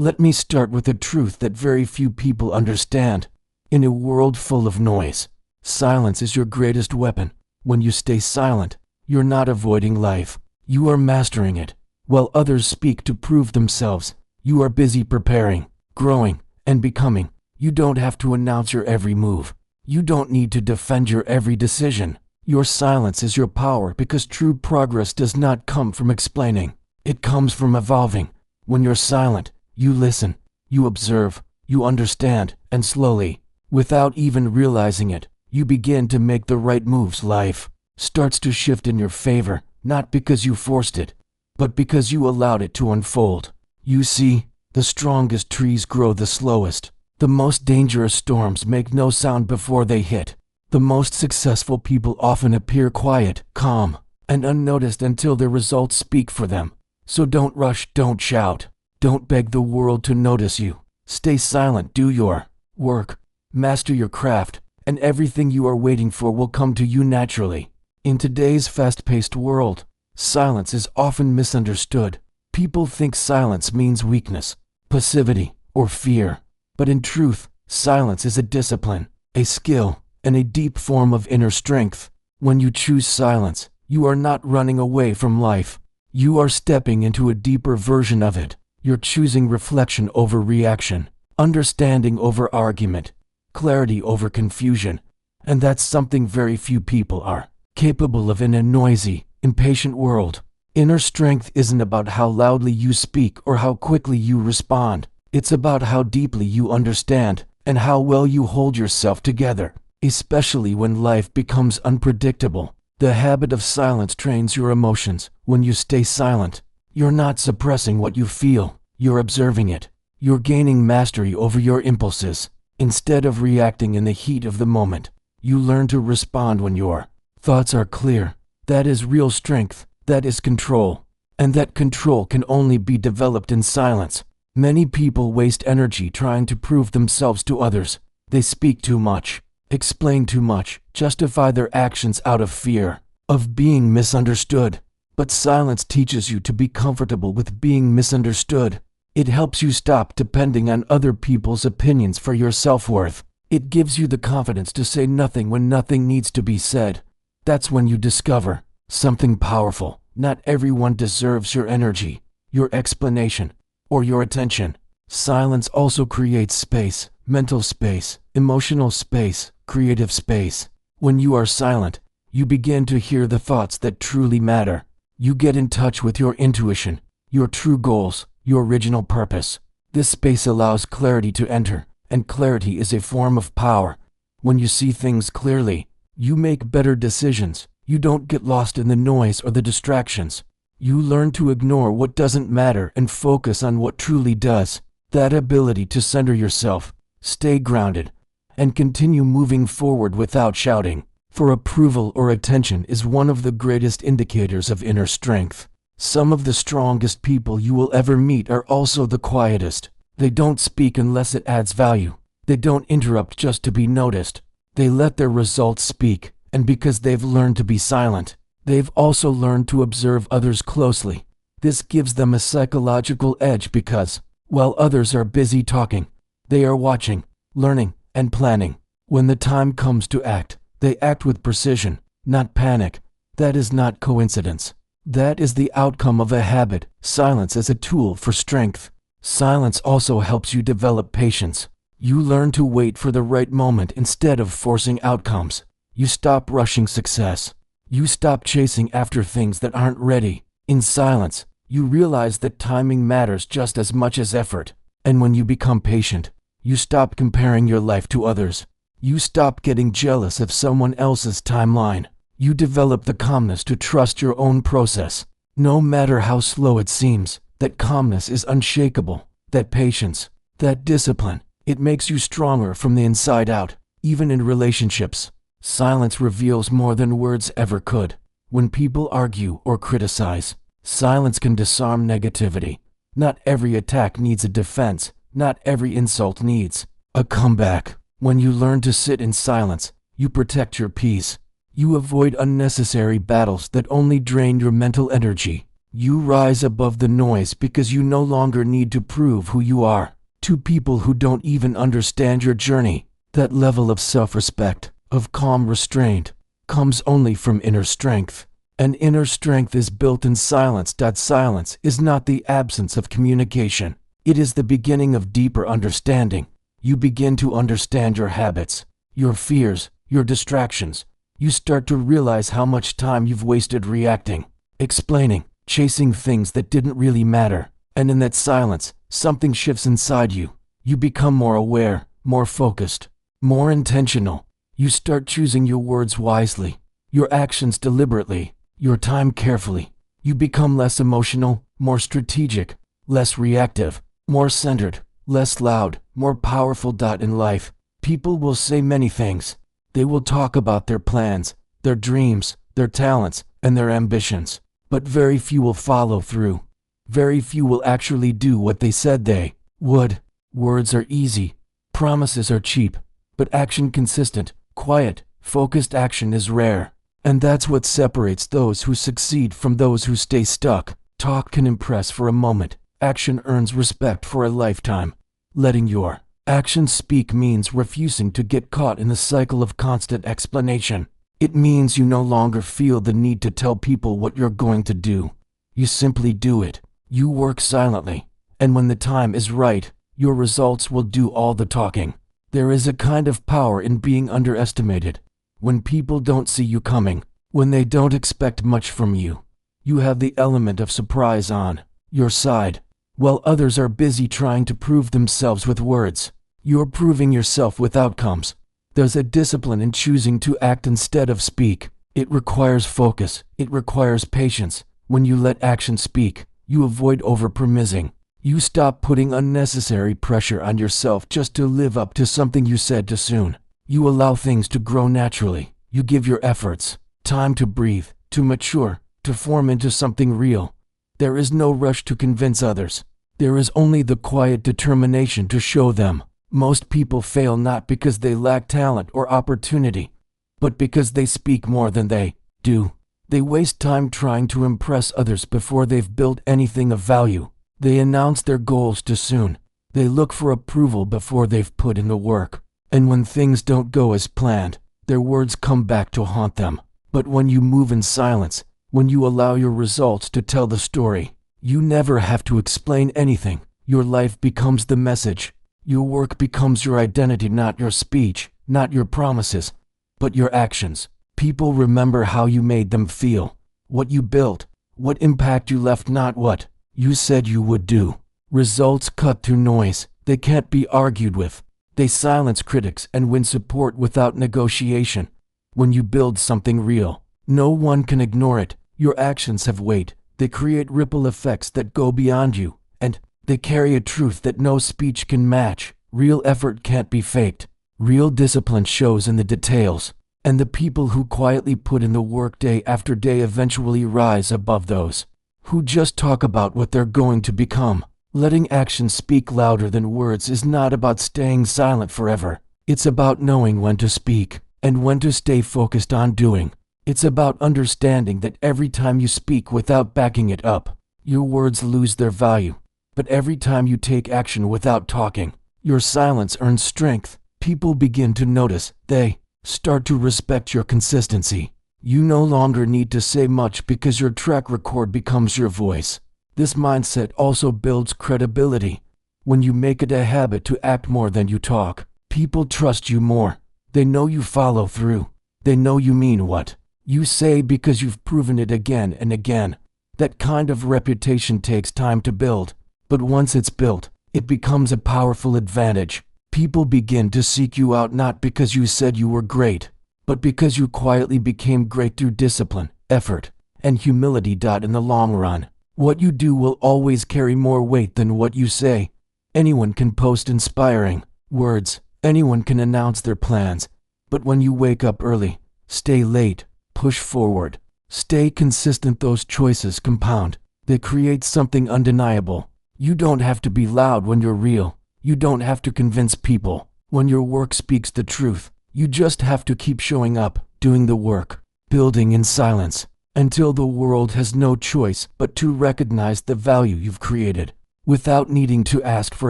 Let me start with a truth that very few people understand. In a world full of noise, silence is your greatest weapon. When you stay silent, you're not avoiding life. You are mastering it. While others speak to prove themselves, you are busy preparing, growing, and becoming. You don't have to announce your every move. You don't need to defend your every decision. Your silence is your power because true progress does not come from explaining. It comes from evolving. When you're silent, you listen, you observe, you understand, and slowly, without even realizing it, you begin to make the right moves. Life starts to shift in your favor, not because you forced it, but because you allowed it to unfold. You see, the strongest trees grow the slowest. The most dangerous storms make no sound before they hit. The most successful people often appear quiet, calm, and unnoticed until their results speak for them. So don't rush, don't shout, don't beg the world to notice you. Stay silent, do your work, master your craft, and everything you are waiting for will come to you naturally. In today's fast-paced world, silence is often misunderstood. People think silence means weakness, passivity, or fear. But in truth, silence is a discipline, a skill, and a deep form of inner strength. When you choose silence, you are not running away from life. You are stepping into a deeper version of it. You're choosing reflection over reaction, understanding over argument, clarity over confusion. And that's something very few people are capable of in a noisy, impatient world. Inner strength isn't about how loudly you speak or how quickly you respond. It's about how deeply you understand and how well you hold yourself together, especially when life becomes unpredictable. The habit of silence trains your emotions. When you stay silent, you're not suppressing what you feel, you're observing it. You're gaining mastery over your impulses. Instead of reacting in the heat of the moment, you learn to respond when your thoughts are clear. That is real strength, that is control. And that control can only be developed in silence. Many people waste energy trying to prove themselves to others. They speak too much, explain too much, justify their actions out of fear of being misunderstood. But silence teaches you to be comfortable with being misunderstood. It helps you stop depending on other people's opinions for your self-worth. It gives you the confidence to say nothing when nothing needs to be said. That's when you discover something powerful. Not everyone deserves your energy, your explanation, or your attention. Silence also creates space, mental space, emotional space, creative space. When you are silent, you begin to hear the thoughts that truly matter. You get in touch with your intuition, your true goals, your original purpose. This space allows clarity to enter, and clarity is a form of power. When you see things clearly, you make better decisions. You don't get lost in the noise or the distractions. You learn to ignore what doesn't matter and focus on what truly does. That ability to center yourself, stay grounded, and continue moving forward without shouting for approval or attention is one of the greatest indicators of inner strength. Some of the strongest people you will ever meet are also the quietest. They don't speak unless it adds value. They don't interrupt just to be noticed. They let their results speak, and because they've learned to be silent, they've also learned to observe others closely. This gives them a psychological edge because, while others are busy talking, they are watching, learning, and planning. When the time comes to act, they act with precision, not panic. That is not coincidence. That is the outcome of a habit. Silence as a tool for strength. Silence also helps you develop patience. You learn to wait for the right moment instead of forcing outcomes. You stop rushing success. You stop chasing after things that aren't ready. In silence, you realize that timing matters just as much as effort. And when you become patient, you stop comparing your life to others. You stop getting jealous of someone else's timeline. You develop the calmness to trust your own process. No matter how slow it seems, that calmness is unshakable. That patience, that discipline, it makes you stronger from the inside out. Even in relationships, silence reveals more than words ever could. When people argue or criticize, silence can disarm negativity. Not every attack needs a defense. Not every insult needs a comeback. When you learn to sit in silence, you protect your peace. You avoid unnecessary battles that only drain your mental energy. You rise above the noise because you no longer need to prove who you are to people who don't even understand your journey. That level of self-respect, of calm restraint, comes only from inner strength. And inner strength is built in silence. Silence is not the absence of communication. It is the beginning of deeper understanding. You begin to understand your habits, your fears, your distractions. You start to realize how much time you've wasted reacting, explaining, chasing things that didn't really matter. And in that silence, something shifts inside you. You become more aware, more focused, more intentional. You start choosing your words wisely, your actions deliberately, your time carefully. You become less emotional, more strategic, less reactive, more centered, less loud, more powerful. In life, people will say many things. They will talk about their plans, their dreams, their talents, and their ambitions. But very few will follow through. Very few will actually do what they said they would. Words are easy. Promises are cheap. But action, consistent, quiet, focused action is rare. And that's what separates those who succeed from those who stay stuck. Talk can impress for a moment. Action earns respect for a lifetime. Letting your actions speak means refusing to get caught in the cycle of constant explanation. It means you no longer feel the need to tell people what you're going to do. You simply do it. You work silently. And when the time is right, your results will do all the talking. There is a kind of power in being underestimated. When people don't see you coming, when they don't expect much from you, you have the element of surprise on your side. While others are busy trying to prove themselves with words, you're proving yourself with outcomes. There's a discipline in choosing to act instead of speak. It requires focus. It requires patience. When you let action speak, you avoid overpromising. You stop putting unnecessary pressure on yourself just to live up to something you said too soon. You allow things to grow naturally. You give your efforts time to breathe, to mature, to form into something real. There is no rush to convince others. There is only the quiet determination to show them. Most people fail not because they lack talent or opportunity, but because they speak more than they do. They waste time trying to impress others before they've built anything of value. They announce their goals too soon. They look for approval before they've put in the work. And when things don't go as planned, their words come back to haunt them. But when you move in silence, when you allow your results to tell the story, you never have to explain anything. Your life becomes the message. Your work becomes your identity, not your speech, not your promises, but your actions. People remember how you made them feel, what you built, what impact you left, not what you said you would do. Results cut through noise. They can't be argued with. They silence critics and win support without negotiation. When you build something real, no one can ignore it. Your actions have weight. They create ripple effects that go beyond you, and they carry a truth that no speech can match. Real effort can't be faked. Real discipline shows in the details, and the people who quietly put in the work day after day eventually rise above those who just talk about what they're going to become. Letting actions speak louder than words is not about staying silent forever. It's about knowing when to speak and when to stay focused on doing. It's about understanding that every time you speak without backing it up, your words lose their value. But every time you take action without talking, your silence earns strength. People begin to notice. They start to respect your consistency. You no longer need to say much because your track record becomes your voice. This mindset also builds credibility. When you make it a habit to act more than you talk, people trust you more. They know you follow through. They know you mean what you say because you've proven it again and again. That kind of reputation takes time to build, but once it's built, it becomes a powerful advantage. People begin to seek you out not because you said you were great, but because you quietly became great through discipline, effort, and humility. In the long run, what you do will always carry more weight than what you say. Anyone can post inspiring words. Anyone can announce their plans. But when you wake up early, stay late, push forward, stay consistent, those choices compound. They create something undeniable. You don't have to be loud when you're real. You don't have to convince people when your work speaks the truth. You just have to keep showing up, doing the work, building in silence. until the world has no choice but to recognize the value you've created, without needing to ask for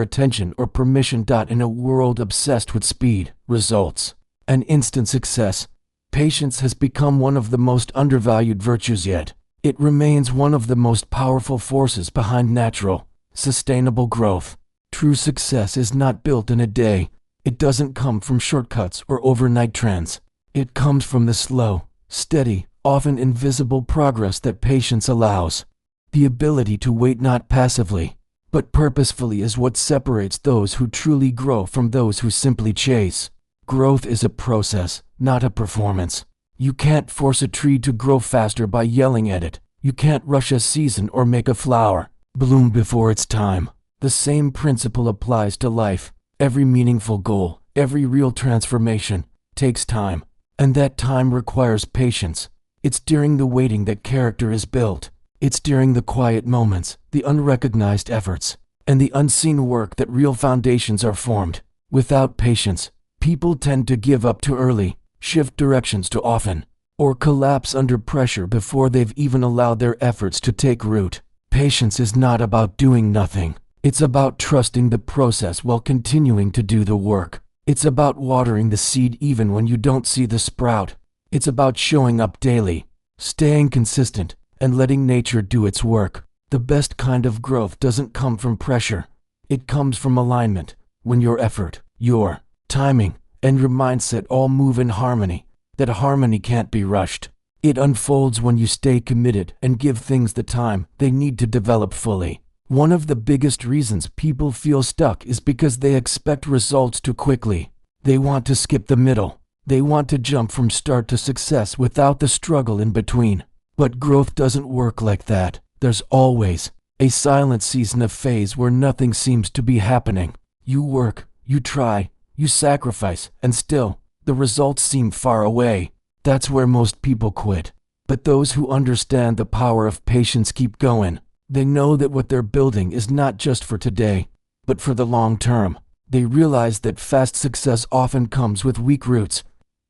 attention or permission. In a world obsessed with speed, results, and instant success, patience has become one of the most undervalued virtues, yet it remains one of the most powerful forces behind natural, sustainable growth. True success is not built in a day. It doesn't come from shortcuts or overnight trends. It comes from the slow, steady, often invisible progress that patience allows. The ability to wait not passively, but purposefully is what separates those who truly grow from those who simply chase. Growth is a process, not a performance. You can't force a tree to grow faster by yelling at it. You can't rush a season or make a flower bloom before its time. The same principle applies to life. Every meaningful goal, every real transformation, takes time, and that time requires patience. It's during the waiting that character is built. It's during the quiet moments, the unrecognized efforts, and the unseen work that real foundations are formed. Without patience, people tend to give up too early, shift directions too often, or collapse under pressure before they've even allowed their efforts to take root. Patience is not about doing nothing. It's about trusting the process while continuing to do the work. It's about watering the seed even when you don't see the sprout. It's about showing up daily, staying consistent, and letting nature do its work. The best kind of growth doesn't come from pressure. It comes from alignment, when your effort, your timing, and your mindset all move in harmony. That harmony can't be rushed. It unfolds when you stay committed and give things the time they need to develop fully. One of the biggest reasons people feel stuck is because they expect results too quickly. They want to skip the middle. They want to jump from start to success without the struggle in between. But growth doesn't work like that. There's always a silent season, of phase where nothing seems to be happening. You work, you try, you sacrifice, and still, the results seem far away. That's where most people quit. But those who understand the power of patience keep going. They know that what they're building is not just for today, but for the long term. They realize that fast success often comes with weak roots,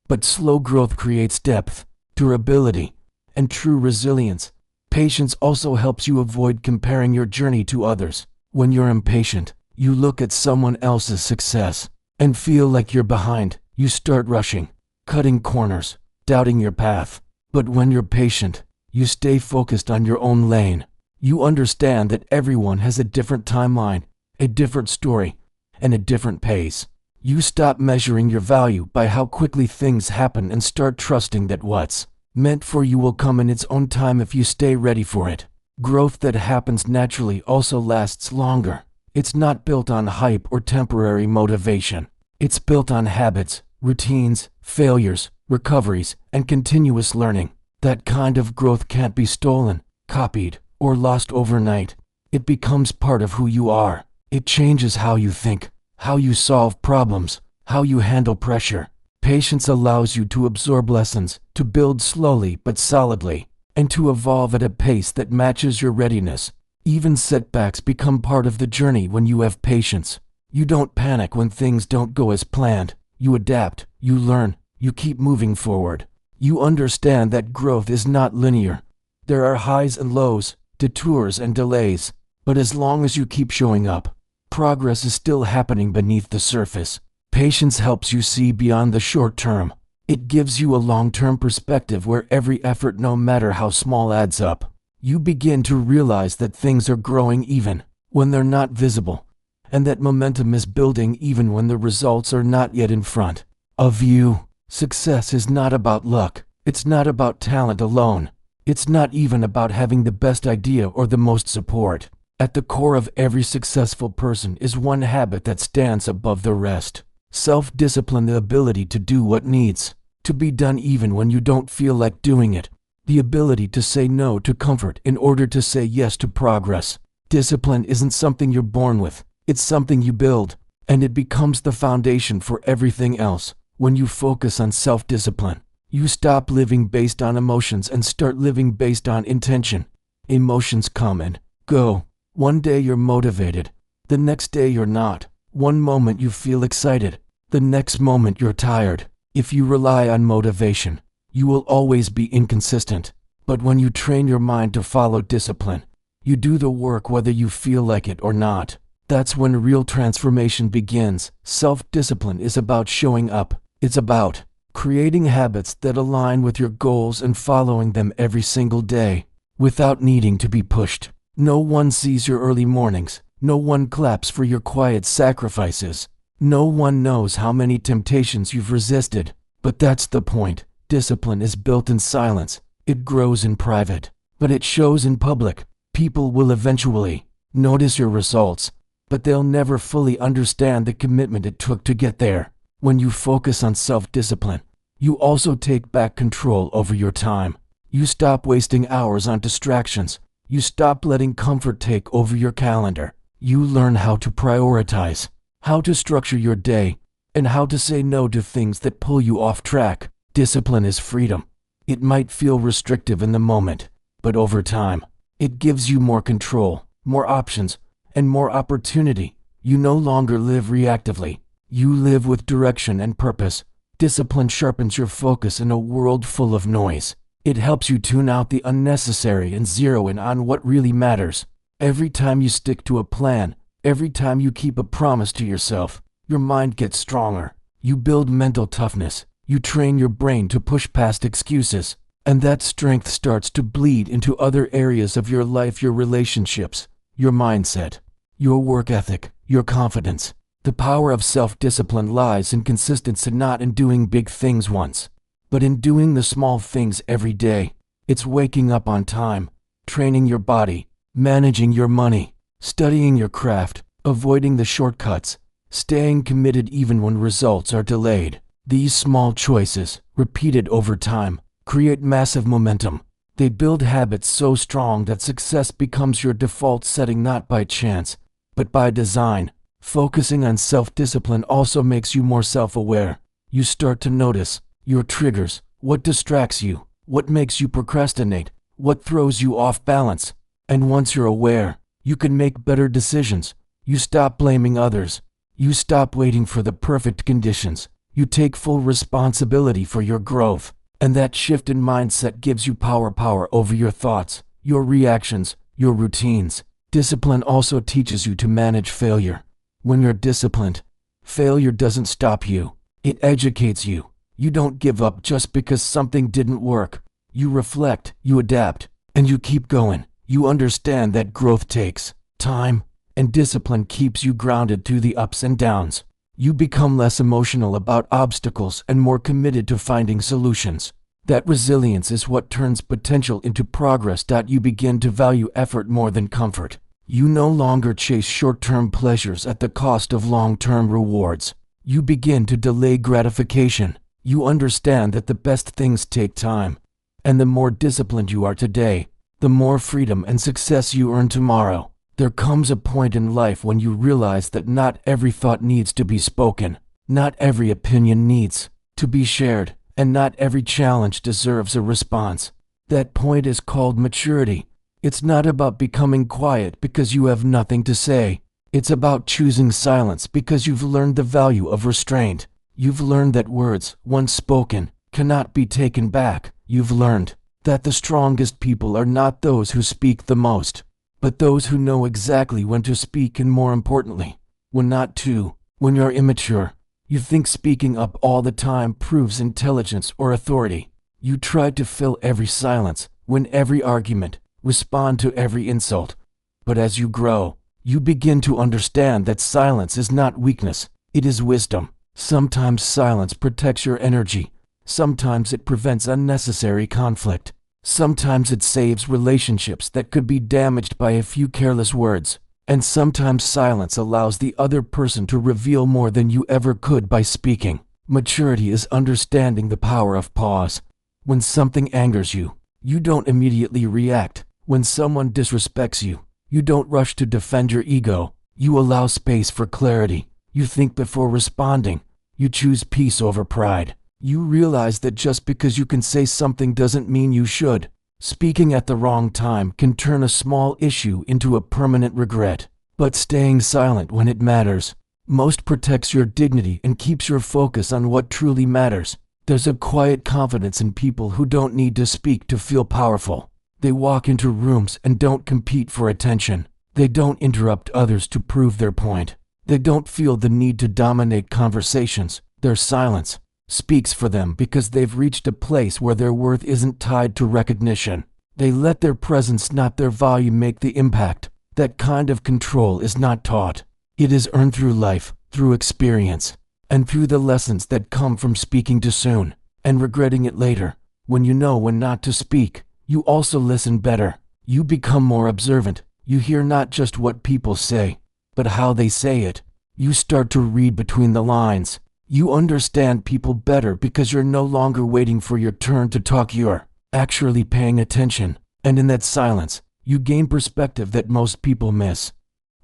but slow growth creates depth, durability, and true resilience. Patience also helps you avoid comparing your journey to others. When you're impatient, you look at someone else's success and feel like you're behind. You start rushing, cutting corners, doubting your path. But when you're patient, you stay focused on your own lane. You understand that everyone has a different timeline, a different story, and a different pace. You stop measuring your value by how quickly things happen and start trusting that what's meant for you will come in its own time if you stay ready for it. Growth that happens naturally also lasts longer. It's not built on hype or temporary motivation. It's built on habits, routines, failures, recoveries, and continuous learning. That kind of growth can't be stolen, copied, or lost overnight. It becomes part of who you are. It changes how you think, how you solve problems, how you handle pressure. Patience allows you to absorb lessons, to build slowly but solidly, and to evolve at a pace that matches your readiness. Even setbacks become part of the journey when you have patience. You don't panic when things don't go as planned. You adapt, you learn, you keep moving forward. You understand that growth is not linear. There are highs and lows, detours and delays, but as long as you keep showing up, progress is still happening beneath the surface. Patience helps you see beyond the short term. It gives you a long-term perspective where every effort, no matter how small, adds up. You begin to realize that things are growing even when they're not visible, and that momentum is building even when the results are not yet in front of you. Success is not about luck. It's not about talent alone. It's not even about having the best idea or the most support. At the core of every successful person is one habit that stands above the rest. Self-discipline, the ability to do what needs to be done even when you don't feel like doing it. The ability to say no to comfort in order to say yes to progress. Discipline isn't something you're born with. It's something you build, and it becomes the foundation for everything else. When you focus on self-discipline, you stop living based on emotions and start living based on intention. Emotions come and go. One day you're motivated, the next day you're not. One moment you feel excited, the next moment you're tired. If you rely on motivation, you will always be inconsistent. But when you train your mind to follow discipline, you do the work whether you feel like it or not. That's when real transformation begins. Self-discipline is about showing up. It's about creating habits that align with your goals and following them every single day, without needing to be pushed. No one sees your early mornings. No one claps for your quiet sacrifices. No one knows how many temptations you've resisted. But that's the point. Discipline is built in silence. It grows in private, but it shows in public. People will eventually notice your results, but they'll never fully understand the commitment it took to get there. When you focus on self-discipline, you also take back control over your time. You stop wasting hours on distractions. You stop letting comfort take over your calendar. You learn how to prioritize, how to structure your day, and how to say no to things that pull you off track. Discipline is freedom. It might feel restrictive in the moment, but over time, it gives you more control, more options, and more opportunity. You no longer live reactively. You live with direction and purpose. Discipline sharpens your focus in a world full of noise. It helps you tune out the unnecessary and zero in on what really matters. Every time you stick to a plan, every time you keep a promise to yourself, your mind gets stronger. You build mental toughness. You train your brain to push past excuses, and that strength starts to bleed into other areas of your life, your relationships, your mindset, your work ethic, your confidence. The power of self-discipline lies in consistency, not in doing big things once, but in doing the small things every day. It's waking up on time, training your body, managing your money, studying your craft, avoiding the shortcuts, staying committed even when results are delayed. These small choices, repeated over time, create massive momentum. They build habits so strong that success becomes your default setting, not by chance, but by design. Focusing on self-discipline also makes you more self-aware. You start to notice your triggers, what distracts you, what makes you procrastinate, what throws you off balance. And once you're aware, you can make better decisions. You stop blaming others. You stop waiting for the perfect conditions. You take full responsibility for your growth. And that shift in mindset gives you power over your thoughts, your reactions, your routines. Discipline also teaches you to manage failure. When you're disciplined, failure doesn't stop you. It educates you. You don't give up just because something didn't work. You reflect, you adapt, and you keep going. You understand that growth takes time, and discipline keeps you grounded through the ups and downs. You become less emotional about obstacles and more committed to finding solutions. That resilience is what turns potential into progress. You begin to value effort more than comfort. You no longer chase short-term pleasures at the cost of long-term rewards. You begin to delay gratification. You understand that the best things take time. And the more disciplined you are today, the more freedom and success you earn tomorrow. There comes a point in life when you realize that not every thought needs to be spoken, not every opinion needs to be shared, and not every challenge deserves a response. That point is called maturity. It's not about becoming quiet because you have nothing to say. It's about choosing silence because you've learned the value of restraint. You've learned that words, once spoken, cannot be taken back. You've learned that the strongest people are not those who speak the most, but those who know exactly when to speak, and more importantly, when not to. When you're immature, you think speaking up all the time proves intelligence or authority. You try to fill every silence, win every argument, respond to every insult. But as you grow, you begin to understand that silence is not weakness, it is wisdom. Sometimes silence protects your energy. Sometimes it prevents unnecessary conflict. Sometimes it saves relationships that could be damaged by a few careless words. And sometimes silence allows the other person to reveal more than you ever could by speaking. Maturity is understanding the power of pause. When something angers you, you don't immediately react. When someone disrespects you, you don't rush to defend your ego. You allow space for clarity. You think before responding. You choose peace over pride. You realize that just because you can say something doesn't mean you should. Speaking at the wrong time can turn a small issue into a permanent regret. But staying silent when it matters most protects your dignity and keeps your focus on what truly matters. There's a quiet confidence in people who don't need to speak to feel powerful. They walk into rooms and don't compete for attention. They don't interrupt others to prove their point. They don't feel the need to dominate conversations. Their silence speaks for them because they've reached a place where their worth isn't tied to recognition. They let their presence, not their volume, make the impact. That kind of control is not taught. It is earned through life, through experience, and through the lessons that come from speaking too soon and regretting it later. When you know when not to speak, you also listen better. You become more observant. You hear not just what people say, but how they say it. You start to read between the lines. You understand people better because you're no longer waiting for your turn to talk. You're actually paying attention. And in that silence, you gain perspective that most people miss.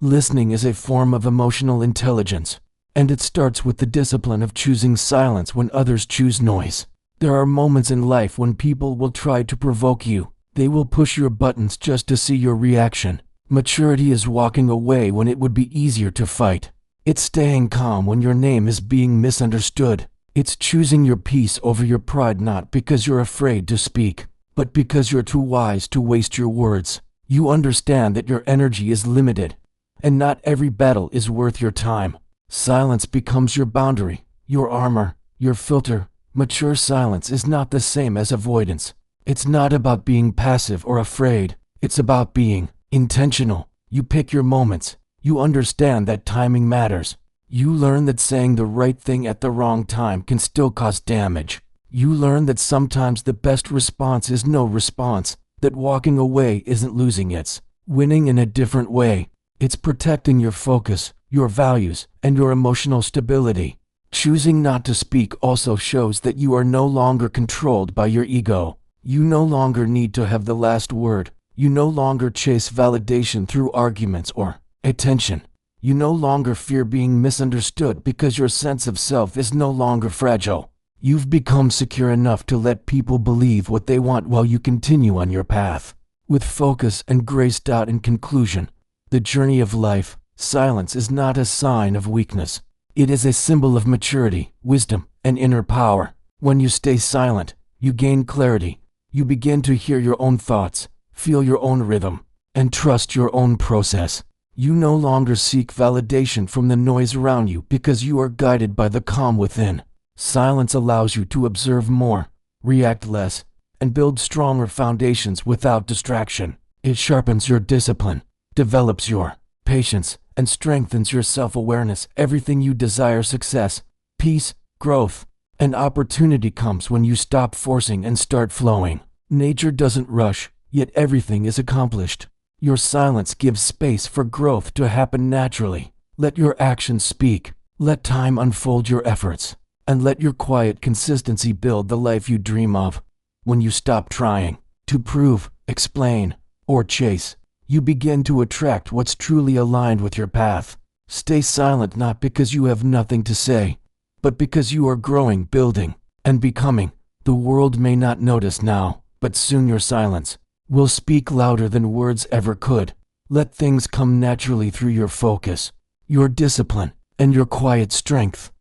Listening is a form of emotional intelligence, and it starts with the discipline of choosing silence when others choose noise. There are moments in life when people will try to provoke you. They will push your buttons just to see your reaction. Maturity is walking away when it would be easier to fight. It's staying calm when your name is being misunderstood. It's choosing your peace over your pride, not because you're afraid to speak, but because you're too wise to waste your words. You understand that your energy is limited, and not every battle is worth your time. Silence becomes your boundary, your armor, your filter. Mature silence is not the same as avoidance. It's not about being passive or afraid. It's about being intentional. You pick your moments. You understand that timing matters. You learn that saying the right thing at the wrong time can still cause damage. You learn that sometimes the best response is no response, that walking away isn't losing, it's winning in a different way. It's protecting your focus, your values, and your emotional stability. Choosing not to speak also shows that you are no longer controlled by your ego. You no longer need to have the last word. You no longer chase validation through arguments or attention. You no longer fear being misunderstood because your sense of self is no longer fragile. You've become secure enough to let people believe what they want while you continue on your path with focus and grace. In conclusion, the journey of life, silence is not a sign of weakness. It is a symbol of maturity, wisdom, and inner power. When you stay silent, you gain clarity. You begin to hear your own thoughts, feel your own rhythm, and trust your own process. You no longer seek validation from the noise around you because you are guided by the calm within. Silence allows you to observe more, react less, and build stronger foundations without distraction. It sharpens your discipline, develops your patience, and strengthens your self-awareness. Everything you desire, success, peace, growth, and opportunity, comes when you stop forcing and start flowing. Nature doesn't rush, yet everything is accomplished. Your silence gives space for growth to happen naturally. Let your actions speak. Let time unfold your efforts. And let your quiet consistency build the life you dream of. When you stop trying to prove, explain, or chase, you begin to attract what's truly aligned with your path. Stay silent, not because you have nothing to say, but because you are growing, building, and becoming. The world may not notice now, but soon your silence will speak louder than words ever could. Let things come naturally through your focus, your discipline, and your quiet strength.